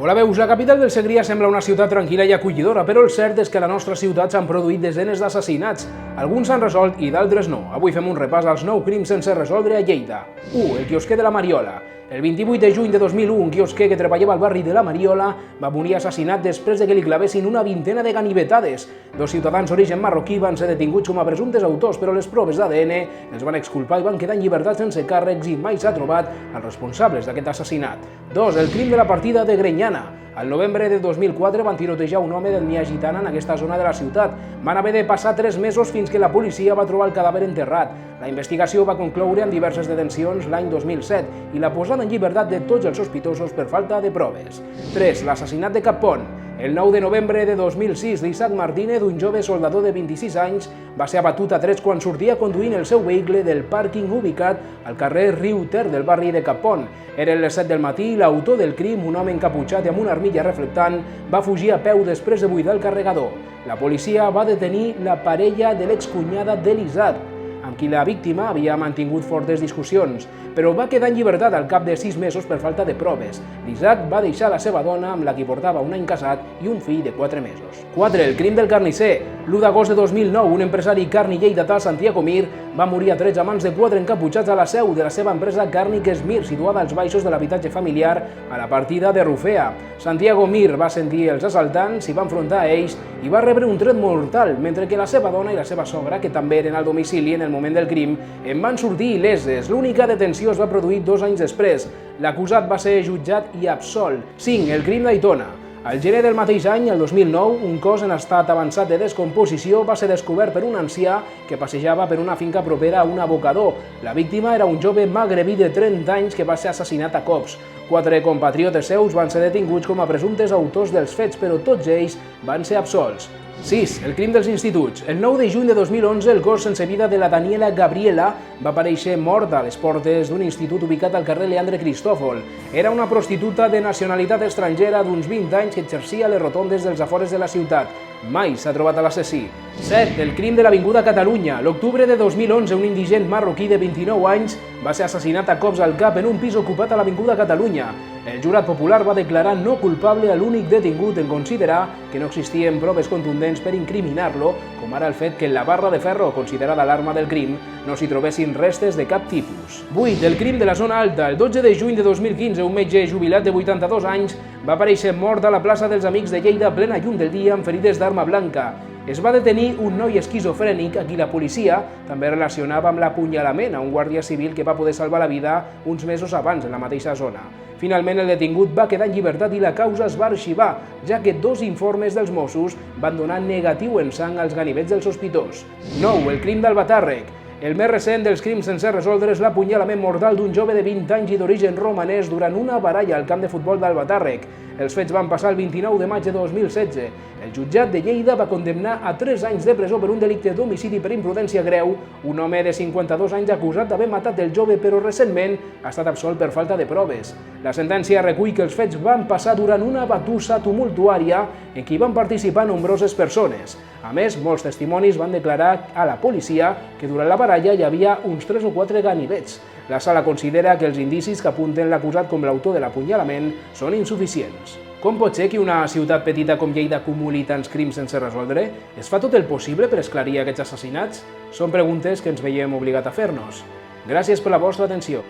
Hola, veus, la capital del Segrià sembla una ciutat tranquil·la i acollidora, però el cert és que a la nostra ciutat s'han produït desenes d'assassinats. Alguns s'han resolt i d'altres no. Avui fem un repàs als 9 crims sense resoldre a Lleida. 1. El quiosquer de la Mariola. El 28 de juny de 2001, un quiosquer que treballava al barri de la Mariola va morir assassinat després de que li clavessin una vintena de ganivetades. Dos ciutadans d'origen marroquí van ser detinguts com a presumptes autors, però les proves d'ADN els van exculpar i van quedar en llibertat sense càrrecs i mai s'ha trobat els responsables d'aquest assassinat. 2. El crim de la partida de Grenyana. Al novembre de 2004 van tirotejar un home d'etnia gitana en aquesta zona de la ciutat. Van haver de passar 3 mesos fins que la policia va trobar el cadàver enterrat. La investigació va concloure amb diverses detencions l'any 2007 i la posada en llibertat de tots els sospitosos per falta de proves. 3. L'assassinat de Cappont. El 9 de novembre de 2006, l'Isaac Martínez, un jove soldador de 26 anys, va ser abatut a trets quan sortia conduint el seu vehicle del pàrquing ubicat al carrer Riu Ter del barri de Cappont. Eren les 7 del matí i l'autor del crim, un home encaputxat i amb una armilla reflectant, va fugir a peu després de buidar el carregador. La policia va detenir la parella de l'excunyada de l'Isaac, amb qui la víctima havia mantingut fortes discussions, però va quedar en llibertat al cap de 6 mesos per falta de proves. L'Isaac va deixar la seva dona, amb la que portava un any casat, i un fill de 4 mesos. 4. El crim del carnisser. L'1 d'agost de 2009, un empresari carni lleidatà, Santiago Mir, va morir a trets a mans de 4 encaputxats a la seu de la seva empresa Càrnic Esmir, situada als baixos de l'habitatge familiar a la partida de Rufea. Santiago Mir va sentir els assaltants, s'hi va enfrontar a ells i va rebre un tret mortal, mentre que la seva dona i la seva sogra, que també eren al domicili en el moment del crim, en van sortir il·leses. L'única detenció es va produir 2 anys després. L'acusat va ser jutjat i absolt. 5. El crim d'Aitona. Al gener del mateix any, el 2009, un cos en estat avançat de descomposició va ser descobert per un ancià que passejava per una finca propera a un abocador. La víctima era un jove magrebí de 30 anys que va ser assassinat a cops. 4 compatriotes seus van ser detinguts com a presumptes autors dels fets, però tots ells van ser absolts. 6. El crim dels instituts. El 9 de juny de 2011, el cos sense vida de la Daniela Gabriela va aparèixer morta a les portes d'un institut ubicat al carrer Leandre Cristòfol. Era una prostituta de nacionalitat estrangera d'uns 20 anys que exercia les rotondes dels afores de la ciutat. Mai s'ha trobat a l'assassí. 7. El crim de l'Avinguda Catalunya. L'octubre de 2011, un indigent marroquí de 29 anys va ser assassinat a cops al cap en un pis ocupat a l'Avinguda Catalunya. El jurat popular va declarar no culpable a l'únic detingut en considerar que no existien proves contundents per incriminar-lo, com ara el fet que en la barra de ferro, considerada l'arma del crim, no s'hi trobessin restes de cap tipus. 8. El crim de la zona alta. El 12 de juny de 2015, un metge jubilat de 82 anys va aparèixer mort a la plaça dels Amics de Lleida a plena llum del dia amb ferides d'arma blanca. Es va detenir un noi esquizofrènic a qui la policia també relacionava amb l'apunyalament a un guàrdia civil que va poder salvar la vida uns mesos abans en la mateixa zona. Finalment, el detingut va quedar en llibertat i la causa es va arxivar, ja que 2 informes dels Mossos van donar negatiu en sang als ganivets del sospitós. 9. El crim d'Albatàrrec. El més recent dels crims sense resoldre és l'apunyalament mortal d'un jove de 20 anys i d'origen romanès durant una baralla al camp de futbol d'Albatàrrec. Els fets van passar el 29 de maig de 2016. El jutjat de Lleida va condemnar a 3 anys de presó per un delicte d'homicidi per imprudència greu un home de 52 anys acusat d'haver matat el jove, però recentment ha estat absolt per falta de proves. La sentència recull que els fets van passar durant una batussa tumultuària en què van participar nombroses persones. A més, molts testimonis van declarar a la policia que durant la baralla hi havia uns 3 o 4 ganivets. La sala considera que els indicis que apunten l'acusat com l'autor de l'apunyalament són insuficients. Com pot ser que una ciutat petita com Lleida acumuli tants crims sense resoldre? Es fa tot el possible per esclarir aquests assassinats? Són preguntes que ens veiem obligats a fer-nos. Gràcies per la vostra atenció.